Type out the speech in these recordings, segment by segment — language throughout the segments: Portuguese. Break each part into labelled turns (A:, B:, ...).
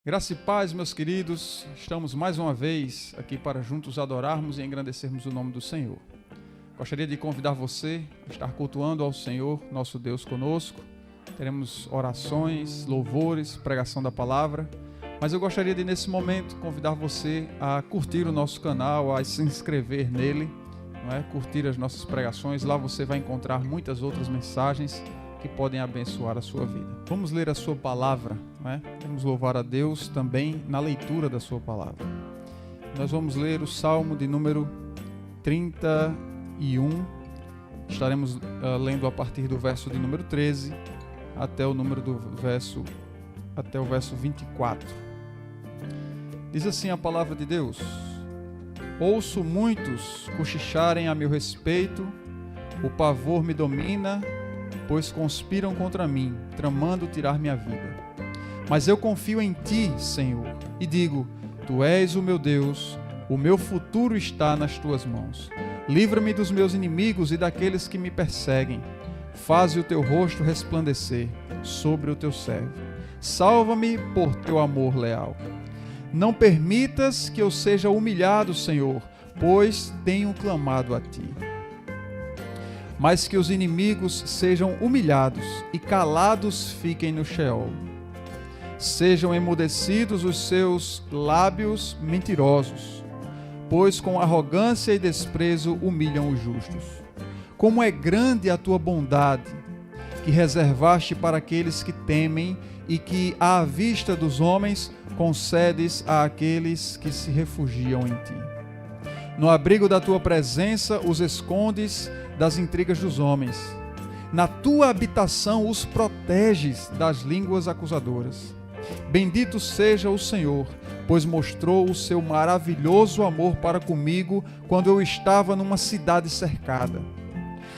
A: Graça e paz, meus queridos, estamos mais uma vez aqui para juntos adorarmos e engrandecermos o nome do Senhor. Gostaria de convidar você a estar cultuando ao Senhor, nosso Deus, conosco. Teremos orações, louvores, pregação da palavra, mas eu gostaria de, nesse momento, convidar você a curtir o nosso canal, a se inscrever nele, não é? Curtir as nossas pregações. Lá você vai encontrar muitas outras mensagens que podem abençoar a sua vida. Vamos ler a sua palavra, não é? Vamos louvar a Deus também na leitura da sua palavra. Nós vamos ler o Salmo de número 31. Estaremos lendo a partir do verso de número 13 até o verso 24. Diz assim a palavra de Deus: Ouço muitos cochicharem a meu respeito, o pavor me domina, pois conspiram contra mim, tramando tirar minha vida. Mas eu confio em Ti, Senhor, e digo: Tu és o meu Deus, o meu futuro está nas Tuas mãos. Livra-me dos meus inimigos e daqueles que me perseguem. Faze o Teu rosto resplandecer sobre o Teu servo. Salva-me por Teu amor leal. Não permitas que eu seja humilhado, Senhor, pois tenho clamado a Ti. Mas que os inimigos sejam humilhados e calados fiquem no Sheol. Sejam emudecidos os seus lábios mentirosos, pois com arrogância e desprezo humilham os justos. Como é grande a tua bondade, que reservaste para aqueles que temem e que, à vista dos homens, concedes àqueles que se refugiam em ti. No abrigo da tua presença os escondes das intrigas dos homens. Na tua habitação os proteges das línguas acusadoras. Bendito seja o Senhor, pois mostrou o seu maravilhoso amor para comigo quando eu estava numa cidade cercada.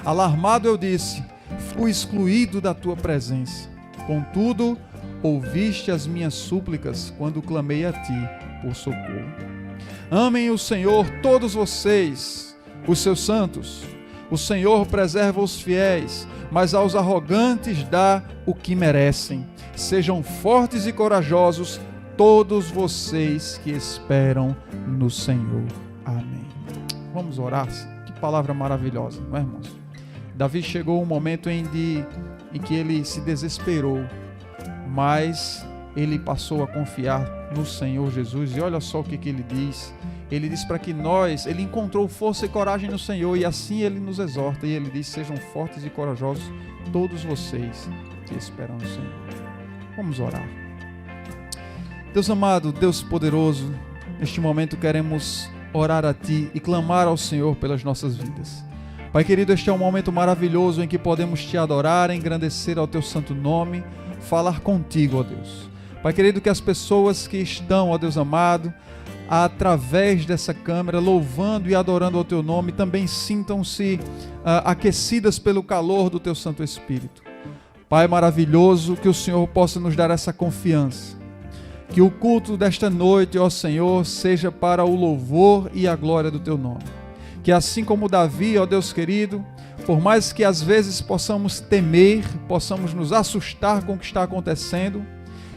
A: Alarmado eu disse: fui excluído da tua presença. Contudo, ouviste as minhas súplicas quando clamei a ti por socorro. Amem o Senhor todos vocês, os seus santos. O Senhor preserva os fiéis, mas aos arrogantes dá o que merecem. Sejam fortes e corajosos todos vocês que esperam no Senhor. Amém. Vamos orar. Que palavra maravilhosa, não é, irmãos? Davi chegou um momento em que ele se desesperou, mas ele passou a confiar no Senhor Jesus. E olha só o que ele diz. Ele diz para que ele encontrou força e coragem no Senhor, e assim ele nos exorta, e ele diz: sejam fortes e corajosos todos vocês que esperam no Senhor. Vamos orar. Deus amado, Deus poderoso, neste momento queremos orar a Ti e clamar ao Senhor pelas nossas vidas. Pai querido, este é um momento maravilhoso em que podemos Te adorar, engrandecer ao Teu santo nome, falar contigo, ó Deus. Pai querido, que as pessoas que estão, ó Deus amado, através dessa câmera, louvando e adorando ao Teu nome, também sintam-se aquecidas pelo calor do Teu Santo Espírito. Pai maravilhoso, que o Senhor possa nos dar essa confiança. Que o culto desta noite, ó Senhor, seja para o louvor e a glória do Teu nome. Que assim como Davi, ó Deus querido, por mais que às vezes possamos temer, possamos nos assustar com o que está acontecendo,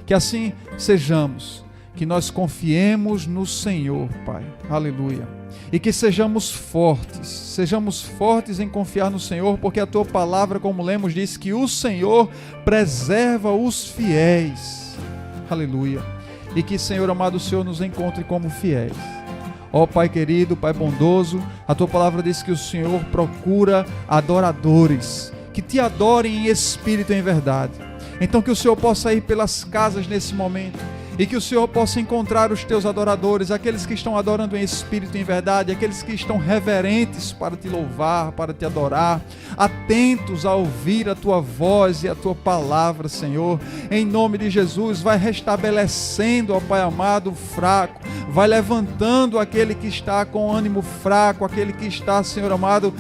A: que assim sejamos. Que nós confiemos no Senhor, Pai. Aleluia. E que sejamos fortes em confiar no Senhor, porque a Tua palavra, como lemos, diz que o Senhor preserva os fiéis. Aleluia. E que, Senhor amado, o Senhor nos encontre como fiéis. Ó Pai querido, Pai bondoso, a Tua palavra diz que o Senhor procura adoradores, que Te adorem em espírito e em verdade. Então que o Senhor possa ir pelas casas nesse momento, e que o Senhor possa encontrar os Teus adoradores, aqueles que estão adorando em espírito e em verdade, aqueles que estão reverentes para Te louvar, para Te adorar, atentos a ouvir a Tua voz e a Tua palavra, Senhor. Em nome de Jesus, vai restabelecendo, ó Pai amado, o fraco, vai levantando aquele que está com ânimo fraco, aquele que está, Senhor amado,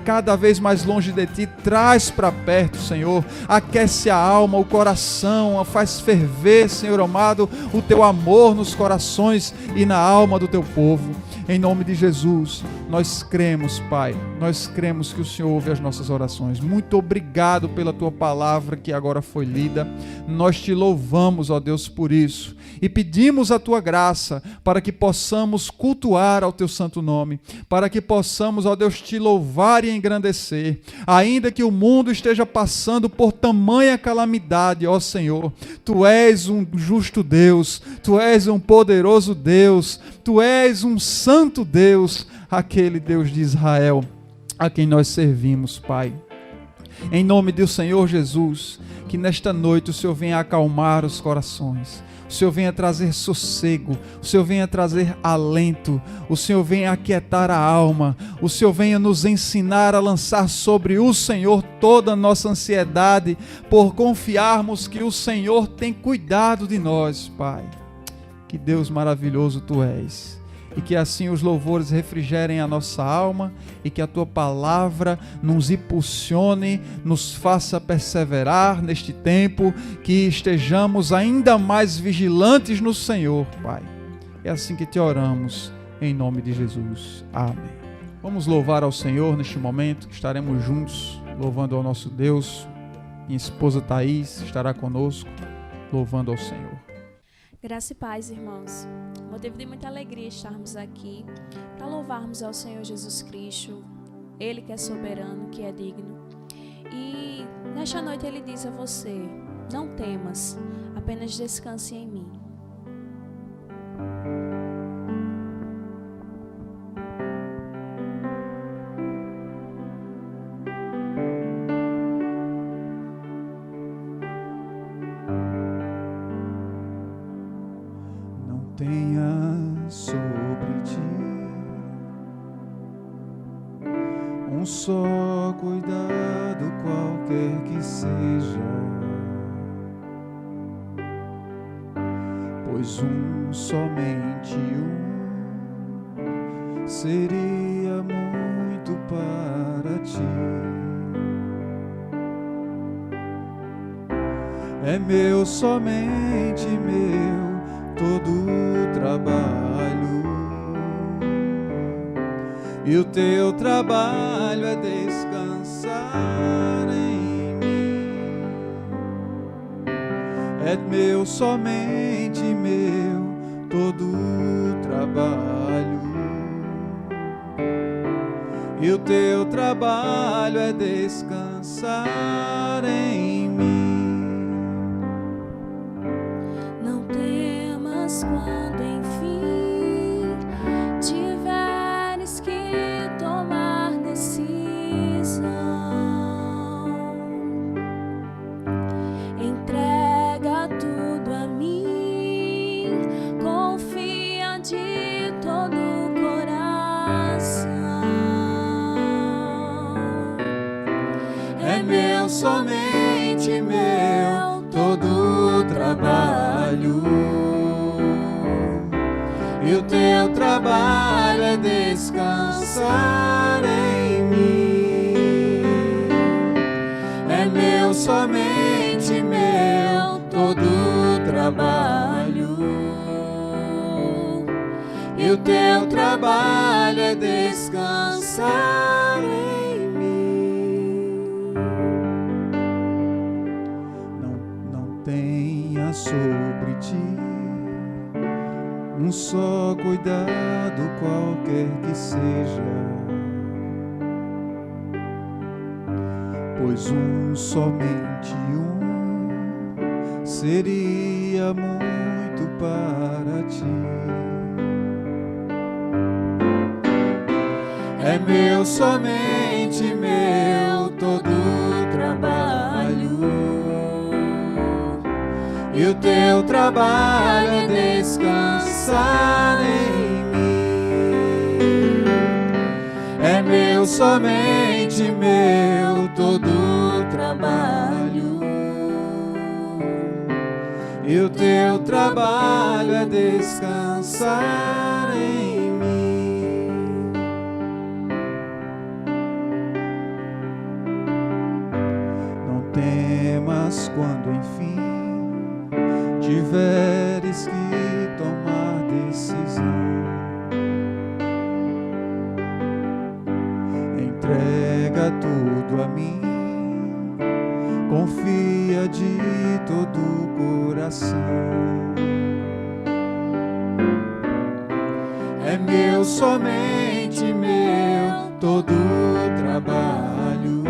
A: cada vez mais longe de Ti. Traz para perto, Senhor, aquece a alma, o coração, faz ferver, Senhor amado, o Teu amor nos corações e na alma do Teu povo. Em nome de Jesus, nós cremos, Pai, nós cremos que o Senhor ouve as nossas orações. Muito obrigado pela Tua palavra que agora foi lida. Nós Te louvamos, ó Deus, por isso. E pedimos a Tua graça para que possamos cultuar ao Teu santo nome, para que possamos, ó Deus, Te louvar e engrandecer. Ainda que o mundo esteja passando por tamanha calamidade, ó Senhor, Tu és um justo Deus, Tu és um poderoso Deus, Tu és um santo Deus, aquele Deus de Israel, a quem nós servimos, Pai. Em nome do Senhor Jesus, que nesta noite o Senhor venha acalmar os corações, o Senhor venha trazer sossego, o Senhor venha trazer alento, o Senhor venha aquietar a alma, o Senhor venha nos ensinar a lançar sobre o Senhor toda a nossa ansiedade, por confiarmos que o Senhor tem cuidado de nós, Pai. Que Deus maravilhoso Tu és. E que assim os louvores refrigerem a nossa alma e que a Tua palavra nos impulsione, nos faça perseverar neste tempo, que estejamos ainda mais vigilantes no Senhor, Pai. É assim que Te oramos, em nome de Jesus. Amém. Vamos louvar ao Senhor neste momento, que estaremos juntos, louvando ao nosso Deus. Minha esposa Thaís estará conosco, louvando ao Senhor.
B: Graça e paz, irmãos. Motivo de muita alegria estarmos aqui para louvarmos ao Senhor Jesus Cristo, Ele que é soberano, que é digno. E nesta noite Ele diz a você: não temas, apenas descanse em mim.
A: Tenha sobre ti um só cuidado, qualquer que seja, pois somente seria muito para ti. É meu, somente meu, todo o trabalho, e o Teu trabalho é descansar em mim. É meu, somente meu, todo o trabalho, e o Teu trabalho é descansar em mim.
B: Quando enfim tiveres que tomar decisão, entrega tudo a mim, confia de todo o coração. É meu, somente meu, todo o trabalho, e o Teu trabalho é descansar em mim. É meu, somente meu, todo o trabalho, e o Teu trabalho é descansar em mim. Não tenha sobre ti um só cuidado, qualquer que seja, pois somente seria muito para ti. É meu, somente meu, todo o trabalho, e o Teu trabalho é descansar em mim. É meu, somente meu, todo o trabalho, e o Teu trabalho é descansar em mim. Não temas quando enfim tiveres que tomar decisão,
A: é meu, somente meu, todo o trabalho.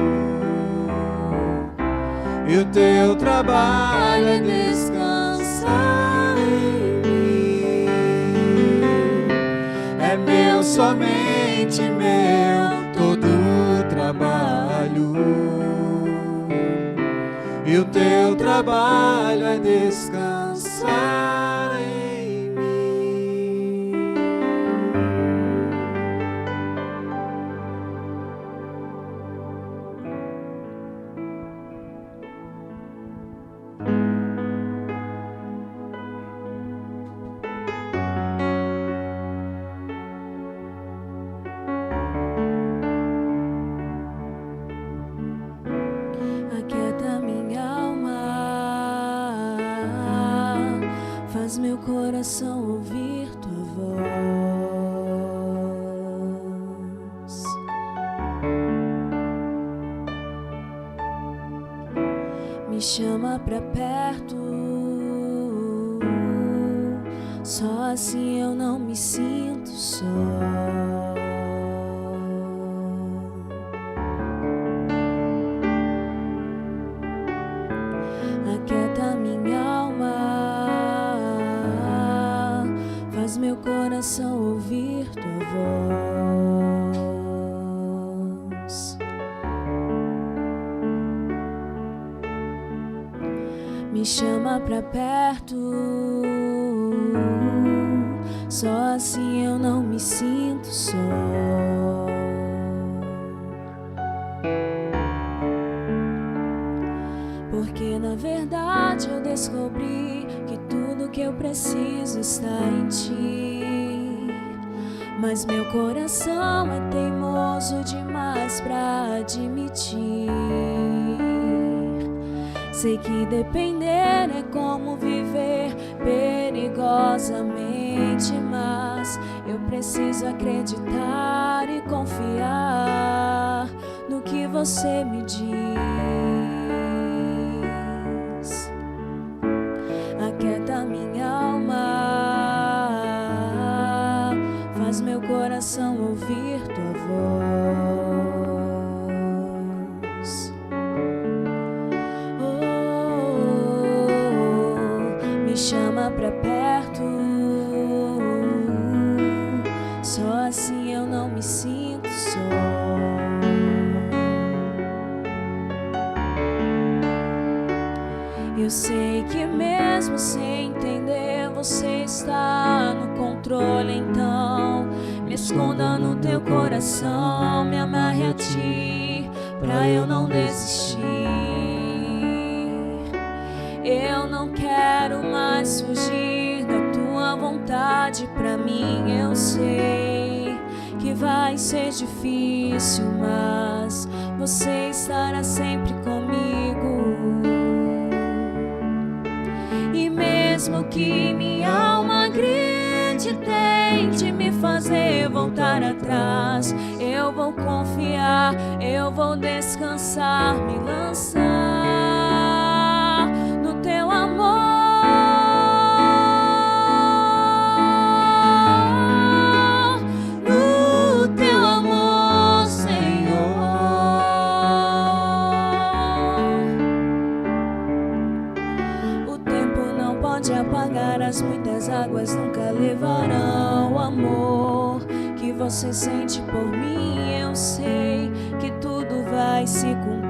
A: E o teu trabalho é descansar em mim. É meu, somente meu, todo o trabalho. E o teu trabalho é descansar em mim.
B: Aquieta minha alma, faz meu coração ouvir tua voz. Me chama pra perto, só assim eu não me sinto só. Aquieta minha alma, faz meu coração ouvir tua voz. Me chama pra perto, só assim eu não me sinto só. Porque na verdade eu descobri que tudo que eu preciso está em ti. Mas meu coração é teimoso demais pra admitir. Sei que depender é como viver perigosamente, mas eu preciso acreditar e confiar no que você me diz. Aquieta minha alma, faz meu coração ouvir tua voz. Me chama pra perto, só assim eu não me sinto só. Eu sei que mesmo sem entender, você está no controle. Então me esconda no teu coração, me amarre a ti, pra eu não desistir. Eu não quero mais fugir da tua vontade pra mim. Eu sei que vai ser difícil, mas você estará sempre comigo. E mesmo que minha alma grite, tente me fazer voltar atrás, eu vou confiar, eu vou descansar, me lançar no teu amor. No teu amor, Senhor. O tempo não pode apagar, as muitas águas nunca levarão o amor que você sente por mim. Eu sei que tudo vai se cumprir.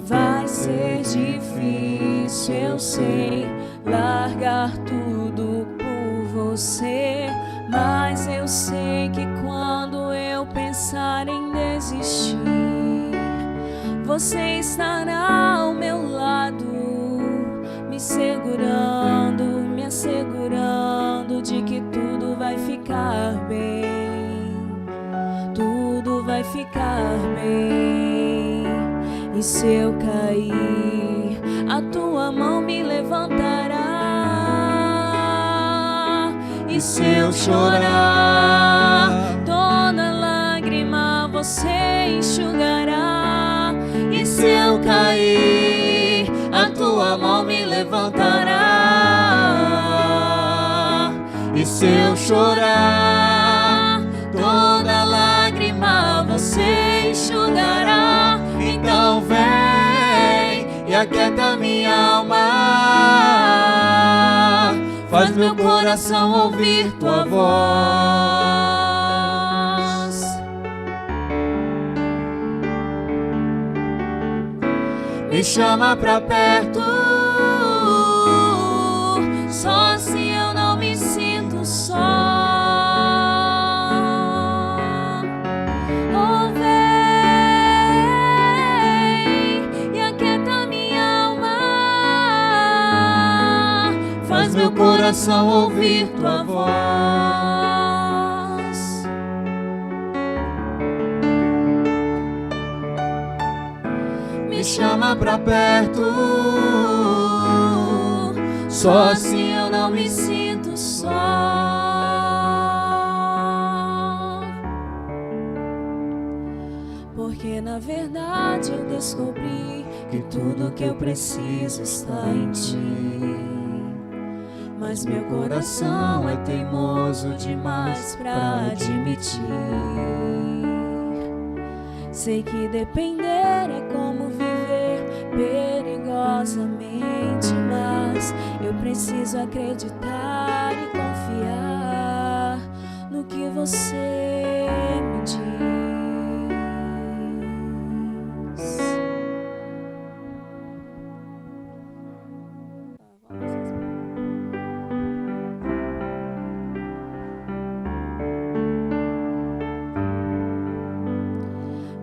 B: Vai ser difícil, eu sei, largar tudo por você, mas eu sei que quando eu pensar em desistir, você estará ao meu lado, me segurando, me assegurando de que tudo vai ficar bem, tudo vai ficar bem. E se eu cair, a tua mão me levantará. E se eu chorar, toda lágrima você enxugará. E se eu cair, a tua mão me levantará.
C: se eu chorar, toda lágrima você enxugará. Então vem e aquieta minha alma, faz meu coração ouvir tua voz. Me chama pra perto, só assim eu não me sinto só. Oh, vem e aquieta minha alma, faz meu coração ouvir tua voz. Me chama pra perto, só assim eu não me sinto só. Porque na verdade eu descobri que tudo que eu preciso está em ti. Mas meu coração é teimoso demais pra admitir. Sei que depender é como viver perigosamente, mas eu preciso acreditar e confiar no que você me diz.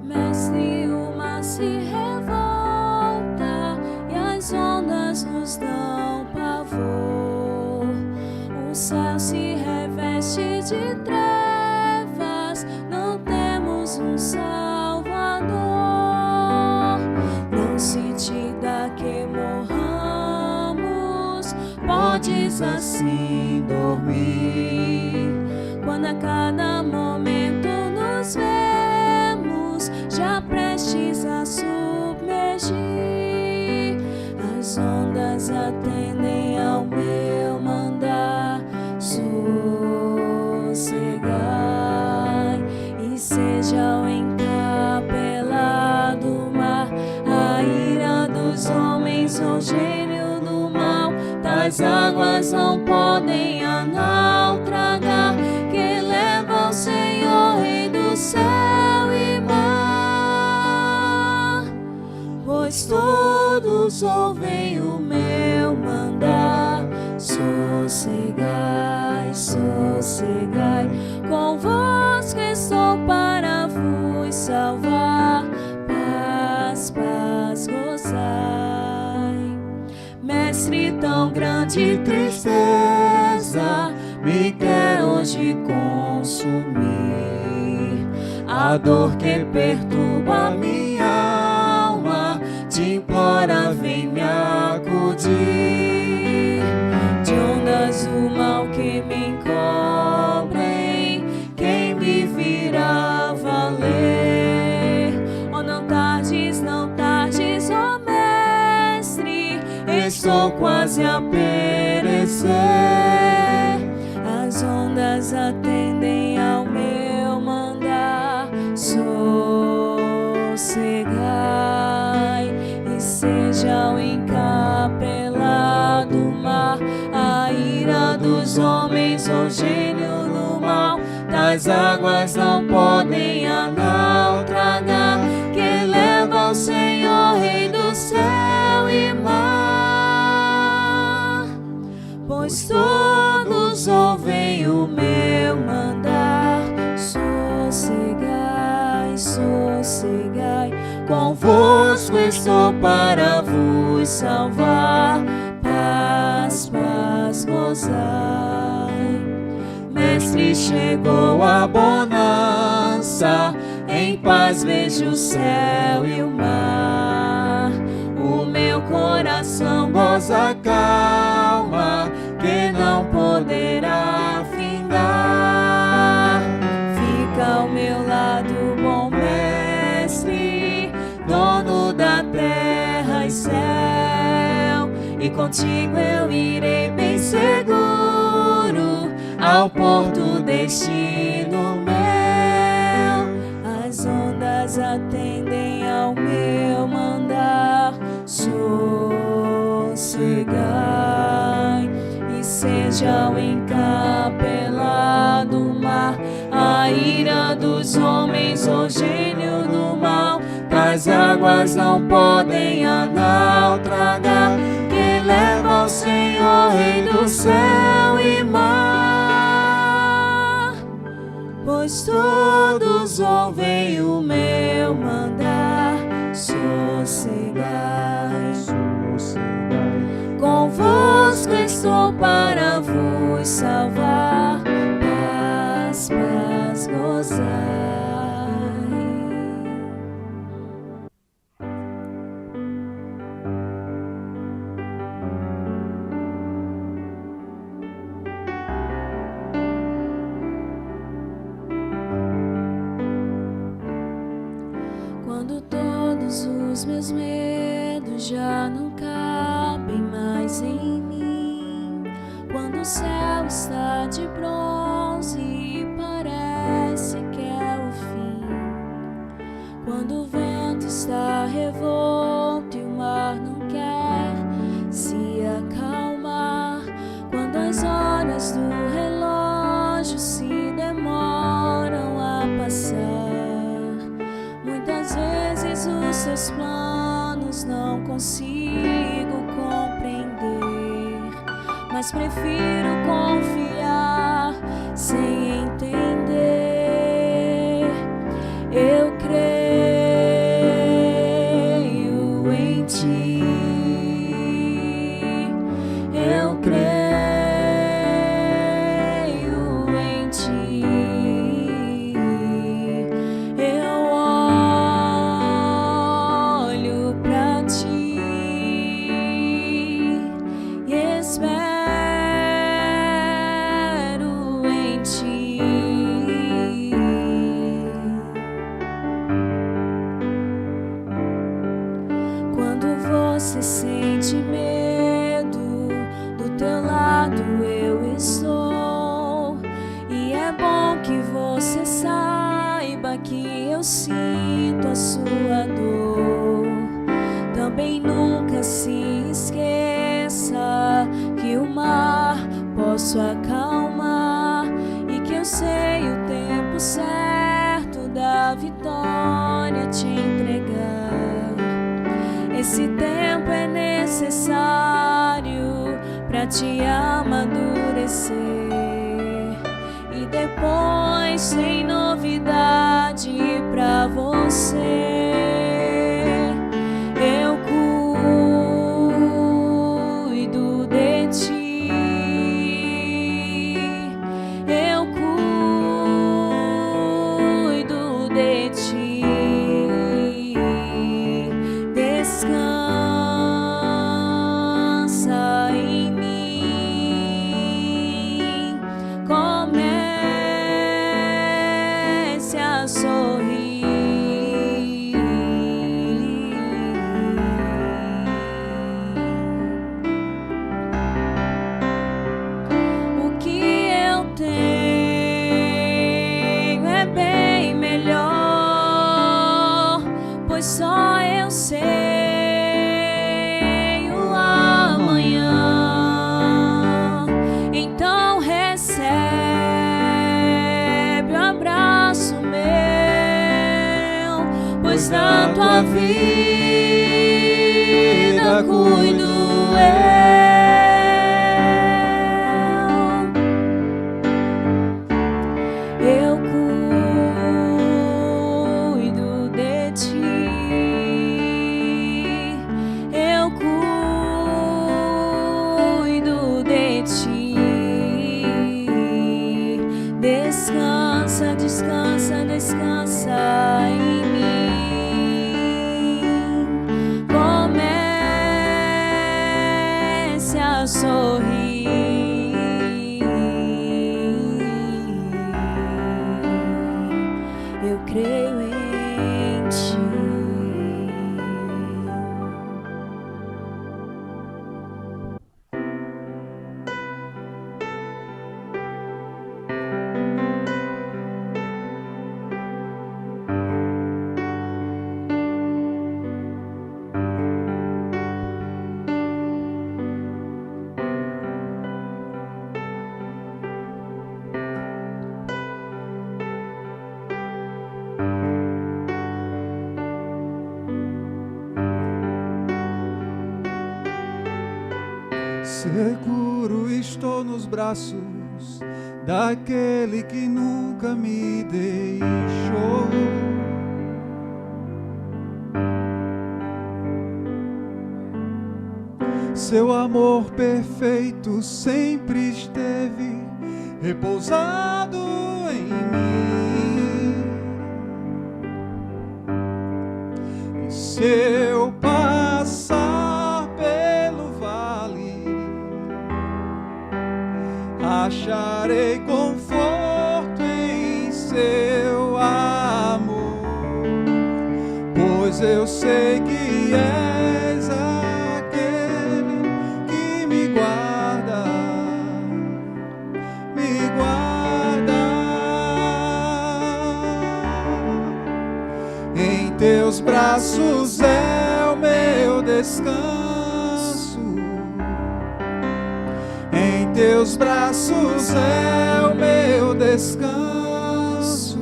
C: Mestre, o mar se revolta e as ondas nos dão pavor. O céu se reveste de trevas, não temos um Salvador. Não se te dá que morramos, podes assim dormir. Quando a cada momento nos vemos já prestes a submergir, as ondas atendem ao meu mandar. Sossegai e seja o encapelado mar, a ira dos homens ou gênio do mal. Tais águas não podem naufragar, que leva o Senhor, Rei do céu e mar. Pois todos ouvem o meu mandar. Sossegai, sossegai, convosco estou para vos salvar. Paz, paz, gozai. Mestre, tão grande tristeza me quer hoje consumir. A dor que perturba minha alma te implora, vem me acudir. De ondas do mal que me encobrem, quem me virá valer? Oh, não tardes, oh mestre, estou quase a perecer. As ondas atendem ao meu mandar. Sossegai e seja o encapelado mar, a ira dos homens ou gênio do mal. Tais águas não podem naufragar, que leva o Senhor, Rei do céu e mar. Pois todos ouvem o meu mandar. Sossegai, sossegai, convosco estou para vos salvar. Paz, paz, gozai. Mestre, chegou a bonança, em paz vejo o céu e o mar. O meu coração goza calma, que não poderá findar. Fica ao meu lado, bom mestre, dono da terra e céu, e contigo eu irei bem seguro, ao porto destino meu. As ondas atendem ao meu mandar. Sossegai e seja o encapelado mar, a ira dos homens, o gênio do mal. Tais águas não podem a naufragar, que leva ao Senhor, Rei do céu e mar. Pois todos ouvem o meu mandar. Sossegai, sossegai, convosco estou para vos salvar. Paz, paz, gozai. Quando todos os meus medos já não cabem mais em mim, quando o céu está de bronze e parece que é o fim, quando o vento está revolto e o mar não quer se acalmar, quando as horas do relógio se demoram a passar, muitas vezes os seus planos não consigo compreender, mas prefiro confiar sem entender. Eu creio em ti, eu creio em ti, eu olho pra ti e espero em ti. Quando você sente medo, do teu lado eu estou, e é bom que você saiba que eu sinto a sua dor. Também nunca se esqueça que o mar posso acalmar e que eu sei o tempo certo da vitória te entregar. Esse tempo é necessário pra te amadurecer, e depois tem novidade pra você. Eu cuido de ti, eu cuido de ti. Descansa em mim, comece a sorrir. O que eu tenho é bem melhor, pois só eu sei o amanhã. Então recebe o abraço meu, pois da tua vida cuido eu. Eu cuido de ti, eu cuido de ti. Descansa, descansa, descansa em mim. Comece a sorrir. Eu creio em ti.
A: Seguro estou nos braços daquele que nunca me deixou. Seu amor perfeito sempre esteve repousado em mim. E se eu passar pelo vale, acharei conforto em seu amor, pois eu sei que és aquele que me guarda, me guarda. Em teus braços é o meu descanso, em teus braços é o meu descanso,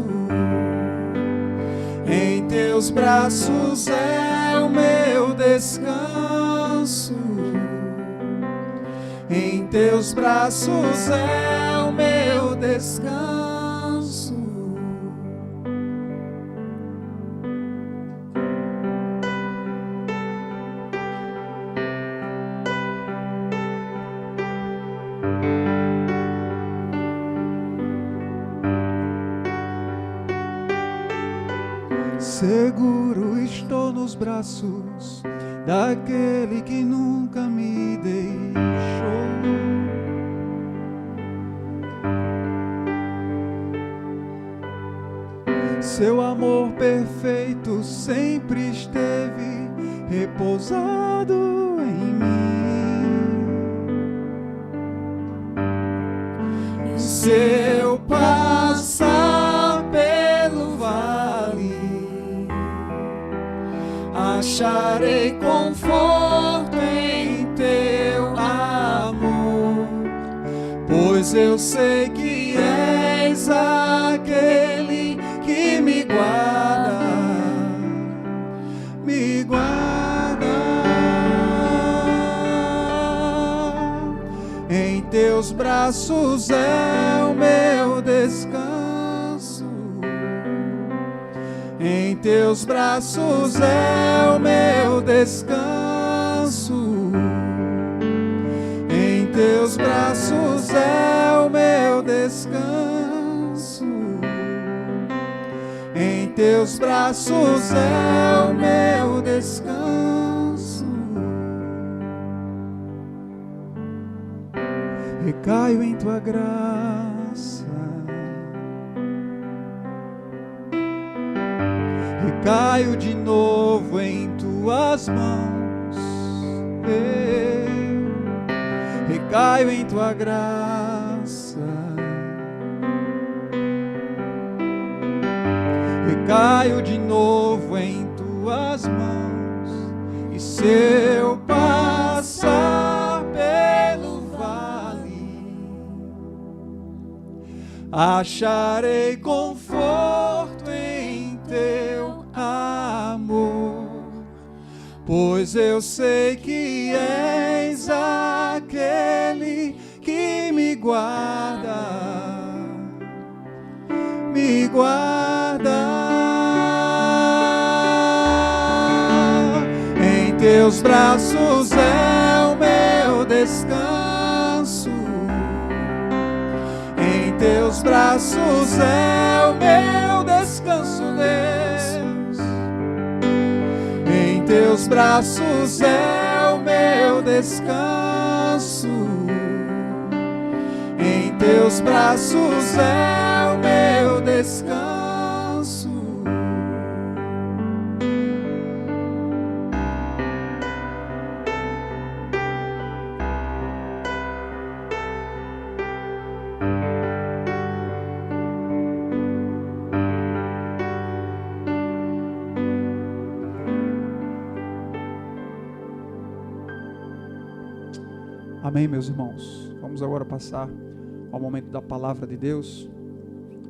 A: em teus braços é o meu descanso, em teus braços é o meu descanso. Seguro estou nos braços daquele que nunca me deixou. Seu amor perfeito sempre esteve repousado em mim. E se eu passar pelo vale, acharei conforto em teu amor, pois eu sei que és aquele que me guarda, me guarda. Em teus braços é o meu descanso, em teus braços é o meu descanso, em teus braços é o meu descanso, em teus braços é o meu descanso. Recaio em tua graça, recaio de novo em tuas mãos, recaio em tua graça, recaio de novo em tuas mãos. E se eu passar pelo vale, acharei conforto em teu amor, pois eu sei que és aquele que me guarda, me guarda. Em teus braços é o meu descanso, em teus braços é o meu descanso, Deus. Em teus braços é o meu descanso, em teus braços é o meu descanso. Amém, meus irmãos. Vamos agora passar ao momento da palavra de Deus.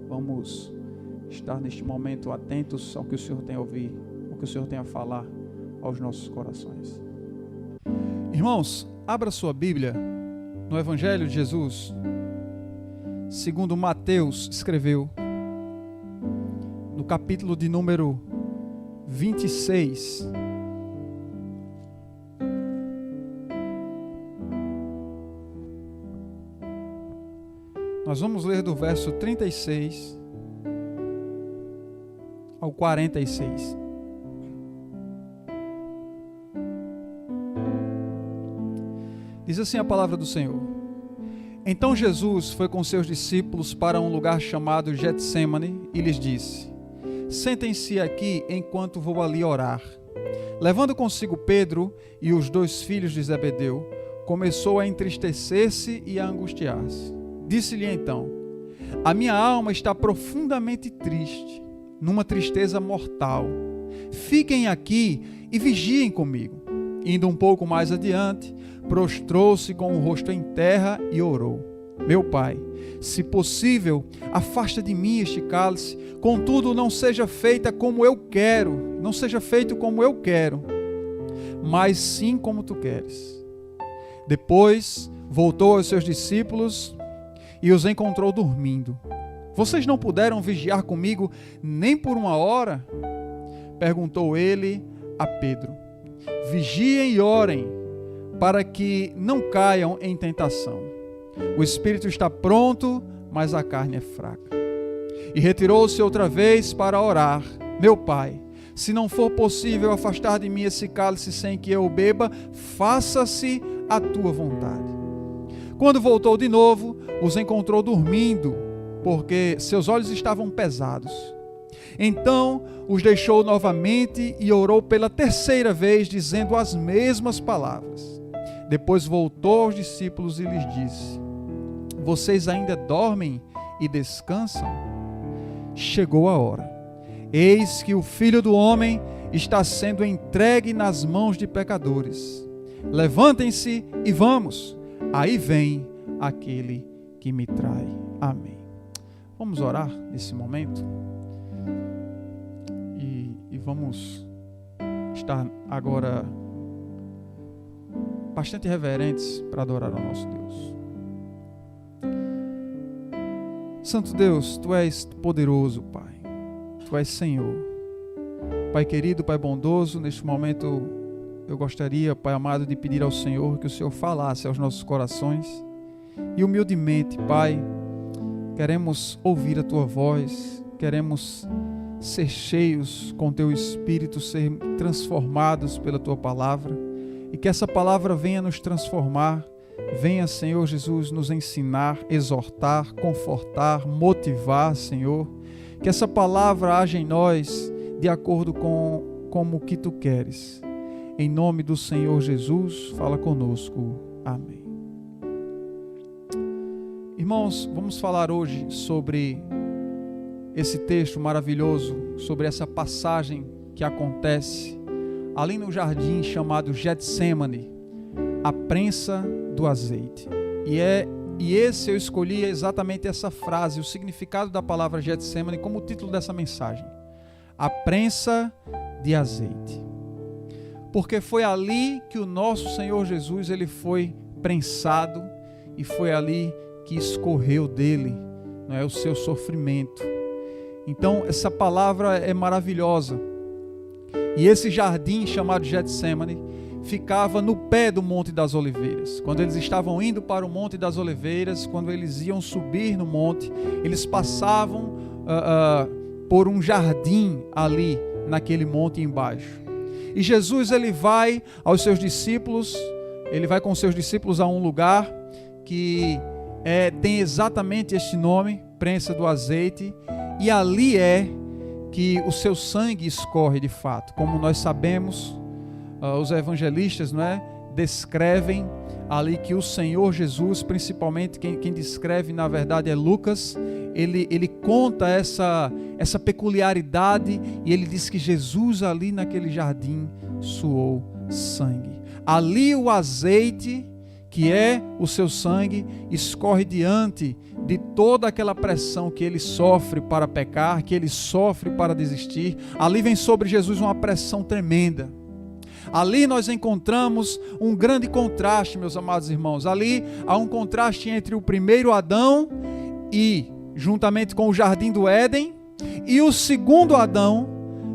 A: Vamos estar neste momento atentos ao que o Senhor tem a ouvir, ao que o Senhor tem a falar aos nossos corações. Irmãos, abra sua Bíblia no Evangelho de Jesus, segundo Mateus escreveu, no capítulo de número 26. Nós vamos ler do verso 36 ao 46. Diz assim a palavra do Senhor: Então Jesus foi com seus discípulos para um lugar chamado Getsemane e lhes disse: Sentem-se aqui enquanto vou ali orar. Levando consigo Pedro e os 2 filhos de Zebedeu, começou a entristecer-se e a angustiar-se. Disse-lhe então: A minha alma está profundamente triste, numa tristeza mortal. Fiquem aqui e vigiem comigo. Indo um pouco mais adiante, prostrou-se com o rosto em terra e orou: Meu Pai, se possível, afasta de mim este cálice, contudo não seja feito como eu quero, mas sim como tu queres. Depois voltou aos seus discípulos e os encontrou dormindo. Vocês não puderam vigiar comigo nem por 1 hora? Perguntou ele a Pedro. Vigiem e orem, para que não caiam em tentação. O espírito está pronto, mas a carne é fraca. E retirou-se outra vez para orar: Meu Pai, se não for possível afastar de mim esse cálice sem que eu o beba, faça-se a tua vontade. Quando voltou de novo, os encontrou dormindo, porque seus olhos estavam pesados. Então os deixou novamente e orou pela 3ª vez, dizendo as mesmas palavras. Depois voltou aos discípulos e lhes disse: Vocês ainda dormem e descansam? Chegou a hora. Eis que o Filho do Homem está sendo entregue nas mãos de pecadores. Levantem-se e vamos. Aí vem aquele que me trai. Amém. Vamos orar nesse momento? E vamos estar agora bastante reverentes para adorar ao nosso Deus. Santo Deus, Tu és poderoso, Pai. Tu és Senhor. Pai querido, Pai bondoso, neste momento eu gostaria, Pai amado, de pedir ao Senhor que o Senhor falasse aos nossos corações. E humildemente, Pai, queremos ouvir a Tua voz, queremos ser cheios com Teu Espírito, ser transformados pela Tua palavra, e que essa palavra venha nos transformar, venha, Senhor Jesus, nos ensinar, exortar, confortar, motivar, Senhor, que essa palavra haja em nós de acordo com como que Tu queres. Em nome do Senhor Jesus, fala conosco. Amém. Irmãos, vamos falar hoje sobre esse texto maravilhoso, sobre essa passagem que acontece ali no jardim chamado Getsemane, a prensa do azeite. E esse eu escolhi exatamente essa frase, o significado da palavra Getsemane como título dessa mensagem: a prensa de azeite. Porque foi ali que o nosso Senhor Jesus ele foi prensado e foi ali que escorreu dele, não é, o seu sofrimento. Então essa palavra é maravilhosa. E esse jardim chamado Getsemane ficava no pé do Monte das Oliveiras. Quando eles estavam indo para o Monte das Oliveiras, quando eles iam subir no monte, eles passavam por um jardim ali naquele monte embaixo. E Jesus ele vai aos seus discípulos, ele vai com seus discípulos a um lugar que tem exatamente este nome, prensa do azeite, e ali é que o seu sangue escorre de fato. Como nós sabemos, os evangelistas, não é, descrevem ali que o Senhor Jesus, principalmente quem descreve na verdade é Lucas, ele conta essa peculiaridade e ele diz que Jesus ali naquele jardim suou sangue. Ali o azeite, que é o seu sangue, escorre diante de toda aquela pressão que ele sofre para pecar, que ele sofre para desistir. Ali vem sobre Jesus uma pressão tremenda. Ali nós encontramos um grande contraste, meus amados irmãos. Ali há um contraste entre o primeiro Adão e, juntamente com o Jardim do Éden, e o segundo Adão,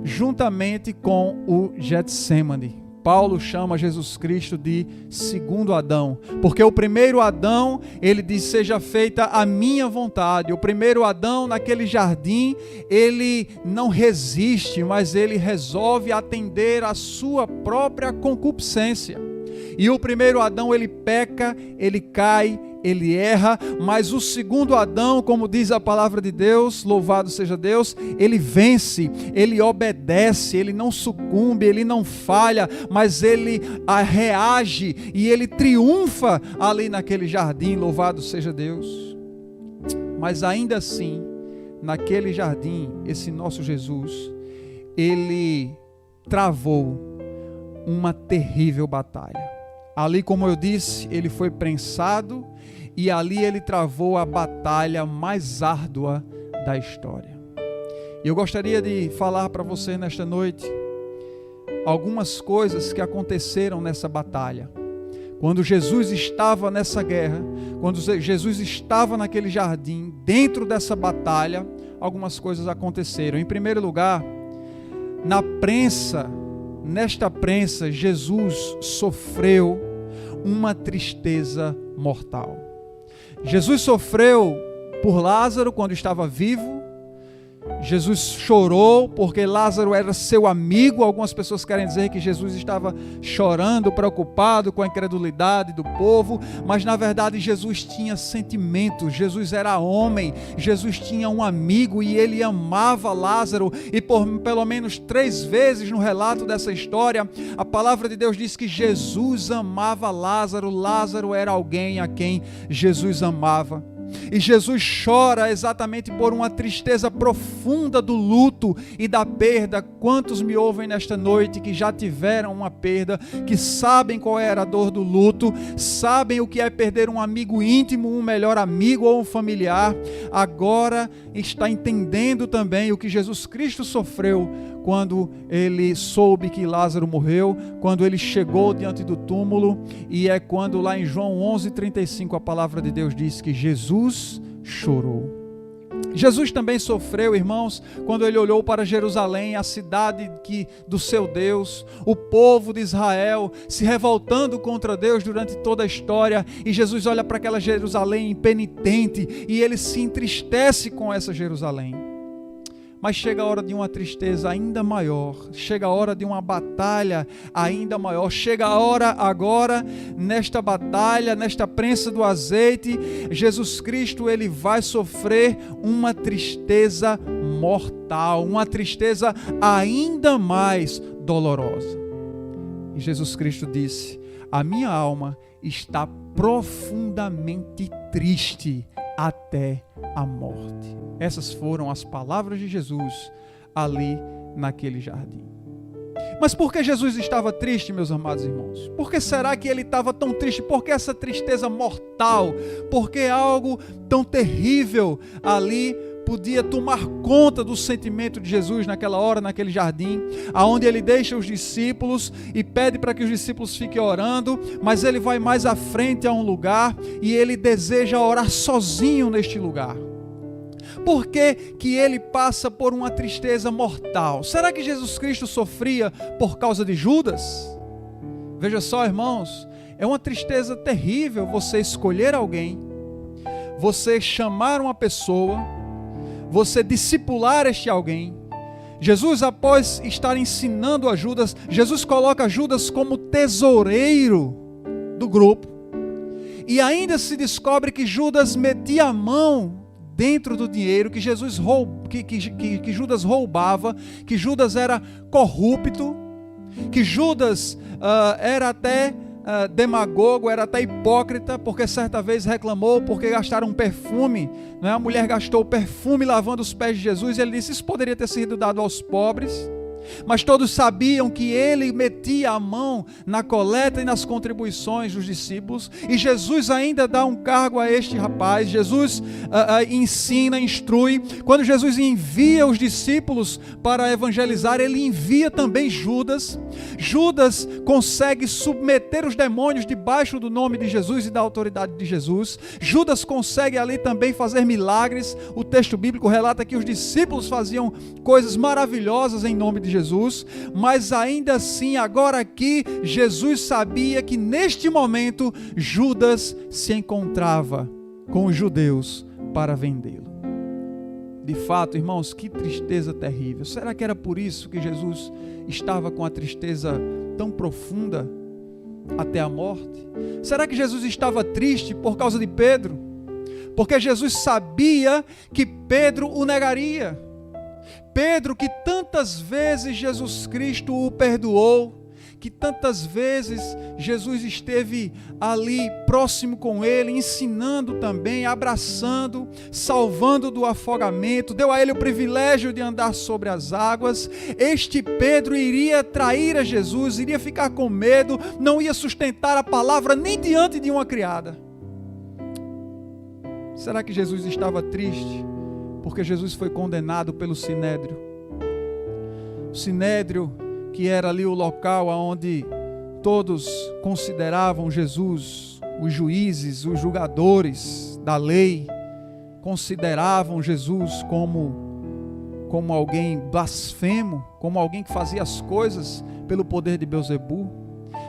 A: juntamente com o Getsêmani. Paulo chama Jesus Cristo de segundo Adão, porque o primeiro Adão, ele diz, seja feita a minha vontade. O primeiro Adão, naquele jardim, ele não resiste, mas ele resolve atender à sua própria concupiscência. E o primeiro Adão, ele peca, ele cai, ele erra, mas o segundo Adão, como diz a palavra de Deus, louvado seja Deus, ele vence, ele obedece, ele não sucumbe, ele não falha, mas ele reage e ele triunfa ali naquele jardim, louvado seja Deus. Mas ainda assim, naquele jardim, esse nosso Jesus, ele travou uma terrível batalha. Ali, como eu disse, ele foi prensado e ali ele travou a batalha mais árdua da história. E eu gostaria de falar para você nesta noite algumas coisas que aconteceram nessa batalha. Quando Jesus estava nessa guerra, quando Jesus estava naquele jardim, dentro dessa batalha, algumas coisas aconteceram. Em primeiro lugar, nesta prensa, Jesus sofreu uma tristeza mortal. Jesus sofreu por Lázaro quando estava vivo. Jesus chorou porque Lázaro era seu amigo. Algumas pessoas querem dizer que Jesus estava chorando, preocupado com a incredulidade do povo, mas na verdade Jesus tinha sentimentos. Jesus era homem, Jesus tinha um amigo e ele amava Lázaro, e por pelo menos 3 vezes no relato dessa história, a palavra de Deus diz que Jesus amava Lázaro. Lázaro era alguém a quem Jesus amava. E Jesus chora exatamente por uma tristeza profunda do luto e da perda. Quantos me ouvem nesta noite que já tiveram uma perda, que sabem qual era a dor do luto, sabem o que é perder um amigo íntimo, um melhor amigo ou um familiar, agora está entendendo também o que Jesus Cristo sofreu quando ele soube que Lázaro morreu, quando ele chegou diante do túmulo, e é quando lá em João 11:35 a palavra de Deus diz que Jesus chorou. Jesus também sofreu, irmãos, quando ele olhou para Jerusalém, a cidade do seu Deus, o povo de Israel se revoltando contra Deus durante toda a história, e Jesus olha para aquela Jerusalém impenitente e ele se entristece com essa Jerusalém. Mas chega a hora de uma tristeza ainda maior, chega a hora de uma batalha ainda maior, chega a hora agora, nesta batalha, nesta prensa do azeite, Jesus Cristo, ele vai sofrer uma tristeza mortal, uma tristeza ainda mais dolorosa. E Jesus Cristo disse: a minha alma está profundamente triste até a morte. Essas foram as palavras de Jesus ali naquele jardim. Mas por que Jesus estava triste, meus amados irmãos? Por que será que ele estava tão triste? Por que essa tristeza mortal? Por que algo tão terrível ali podia tomar conta do sentimento de Jesus naquela hora, naquele jardim, aonde ele deixa os discípulos e pede para que os discípulos fiquem orando, mas ele vai mais à frente a um lugar e ele deseja orar sozinho neste lugar. Por que que ele passa por uma tristeza mortal? Será que Jesus Cristo sofria por causa de Judas? Veja só, irmãos, é uma tristeza terrível você escolher alguém, você chamar uma pessoa, você discipular este alguém. Jesus, após estar ensinando a Judas, Jesus coloca Judas como tesoureiro do grupo, e ainda se descobre que Judas metia a mão dentro do dinheiro, que Judas roubava, que Judas era corrupto, que Judas era até demagogo, era até hipócrita, porque certa vez reclamou porque gastaram perfume, não é? A mulher gastou perfume lavando os pés de Jesus, e ele disse: isso poderia ter sido dado aos pobres. Mas todos sabiam que ele metia a mão na coleta e nas contribuições dos discípulos, e Jesus ainda dá um cargo a este rapaz. Jesus ensina, instrui. Quando Jesus envia os discípulos para evangelizar, ele envia também Judas, Judas consegue submeter os demônios debaixo do nome de Jesus e da autoridade de Jesus. Judas consegue ali também fazer milagres. O texto bíblico relata que os discípulos faziam coisas maravilhosas em nome de Jesus, mas ainda assim, agora aqui, Jesus sabia que neste momento Judas se encontrava com os judeus para vendê-lo. De fato, irmãos, que tristeza terrível. Será que era por isso que Jesus estava com a tristeza tão profunda até a morte? Será que Jesus estava triste por causa de Pedro? Porque Jesus sabia que Pedro o negaria. Pedro, que tantas vezes Jesus Cristo o perdoou, que tantas vezes Jesus esteve ali próximo com ele, ensinando também, abraçando, salvando do afogamento, deu a ele o privilégio de andar sobre as águas. Este Pedro iria trair a Jesus, iria ficar com medo, não ia sustentar a palavra nem diante de uma criada. Será que Jesus estava triste porque Jesus foi condenado pelo Sinédrio? O Sinédrio, que era ali o local onde todos consideravam Jesus, os juízes, os julgadores da lei, consideravam Jesus como alguém blasfemo, como alguém que fazia as coisas pelo poder de Beelzebu.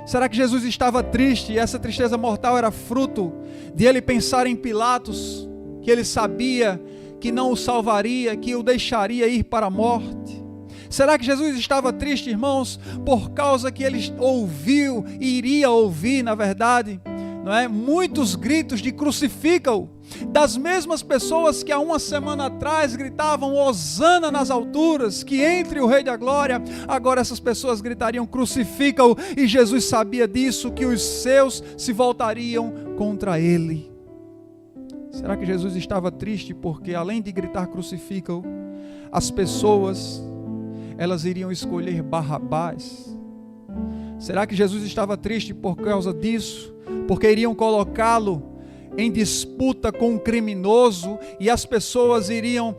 A: Será que Jesus estava triste e essa tristeza mortal era fruto de ele pensar em Pilatos, que ele sabia que não o salvaria, que o deixaria ir para a morte? Será que Jesus estava triste, irmãos, por causa que ele ouviu e iria ouvir, na verdade, não é? Muitos gritos de crucifica-o, das mesmas pessoas que há uma semana atrás gritavam hosana nas alturas, que entre o Rei da Glória, agora essas pessoas gritariam crucifica-o, e Jesus sabia disso, que os seus se voltariam contra ele. Será que Jesus estava triste porque, além de gritar crucifica-o, as pessoas, elas iriam escolher Barrabás? Será que Jesus estava triste por causa disso? Porque iriam colocá-lo em disputa com um criminoso e as pessoas iriam